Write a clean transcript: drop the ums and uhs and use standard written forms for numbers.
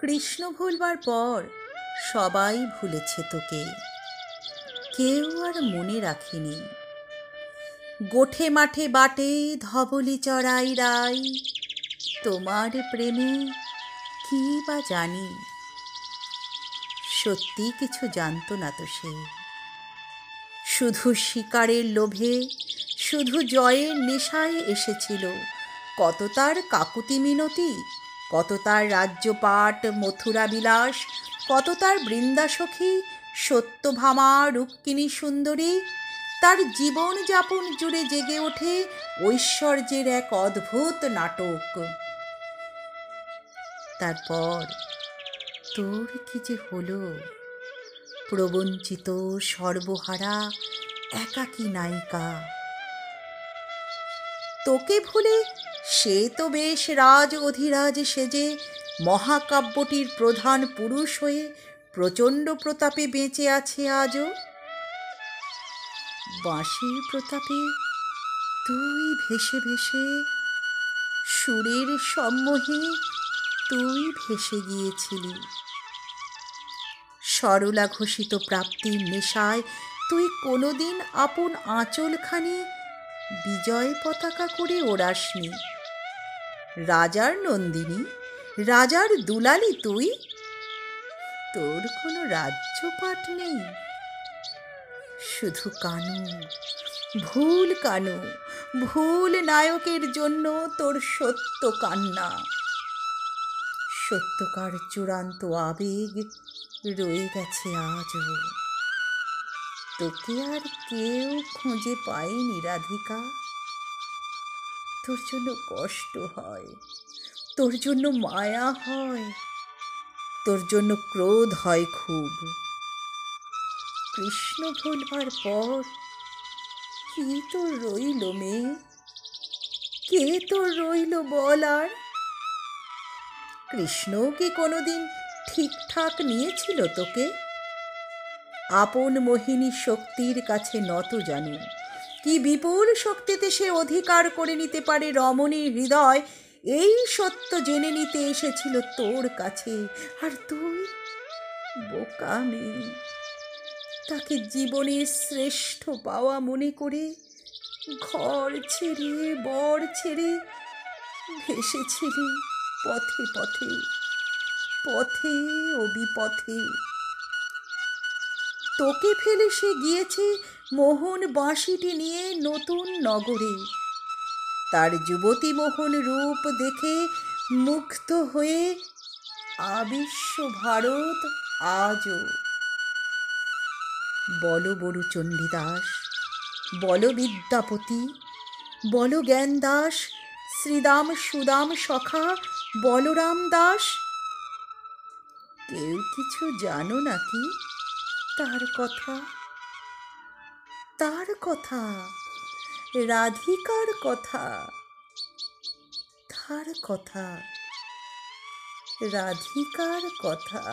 কৃষ্ণ ভুলবার পর সবাই ভুলেছে তোকে, কেউ আর মনে রাখেনি। গোঠে মাঠে বাটে ধবলি চড়াই রাই, তোমার প্রেমে কি বা জানি। সত্যি কিছু জানতো না তো সে, শুধু শিকারের লোভে, শুধু জয়ের নেশায় এসেছিল। কত তার কাকুতি মিনতি, কত তার রাজ্যপাট মথুরা বিলাস, কত তার বৃন্দাসখী সত্যভামা রুক্মিণী সুন্দরী। তার জীবন যাপন জুড়ে জেগে ওঠে ঐশ্বর্যের এক অদ্ভুত নাটক। তারপর তোর কি যে হলো, প্রবঞ্চিত সর্বহারা একাকী নায়িকা। তোকে ভুলে সে তো বেশ রাজ অধিরাজ সেজে মহাকাব্যটির প্রধান পুরুষ হয়ে প্রচণ্ড প্রতাপে বেঁচে আছে আজও। বাঁশির প্রতাপে তুই ভেসে ভেসে, সুরের সম্মোহে তুই ভেসে গিয়েছিলি। সরলা ঘোষিত প্রাপ্তির নেশায় তুই কোনোদিন আপন আঁচলখানি বিজয় পতাকা করে ওড়াসনি। রাজার নন্দিনী, রাজার দুলালি তুই, তোর কোনো রাজ্যপাট নেই। শুধু কানু, ভুল কানু, ভুল নায়কের জন্য তোর সত্য কান্না। সত্যকার চূড়ান্ত আবেগ রয়ে গেছে আজও। তোকে আর কেউ খুঁজে পায়নি রাধিকা। তোর জন্য কষ্ট হয়, তোর জন্য মায়া হয়, তোর জন্য ক্রোধ হয় খুব। কৃষ্ণ ভুলবার পর কি তোর রইল মেয়ে, কে তোর রইল বল আর? কৃষ্ণও কি কোনোদিন ঠিকঠাক নিয়েছিল তোকে? আপন মোহিনী শক্তির কাছে নত জানু, কি বিপুল শক্তিতে সে অধিকার করে নিতে পারে রমণীর হৃদয়, এই সত্য জেনে নিতে এসেছিল তোর কাছে। আর তুই বোকা মেয়ে, তাকে জীবনের শ্রেষ্ঠ পাওয়া মনে করে ঘর ছেড়ে বর ছেড়ে ভেসেছিলি পথে পথে, পথে ও বিপথে। তোকে ফেলে সে গিয়েছে মোহন বাঁশিটি নিয়ে নতুন নগরে। তার যুবতী মোহন রূপ দেখে মুগ্ধ হয়ে আবিশ্ব ভারত আজও। বল বড়ু চণ্ডীদাস, বল বিদ্যাপতি, বল জ্ঞান দাস, শ্রীদাম সুদাম সখা বলরাম দাস, কেউ কিছু জানো নাকি তার কথা? তার কথা, রাধিকার কথা, তার কথা, রাধিকার কথা।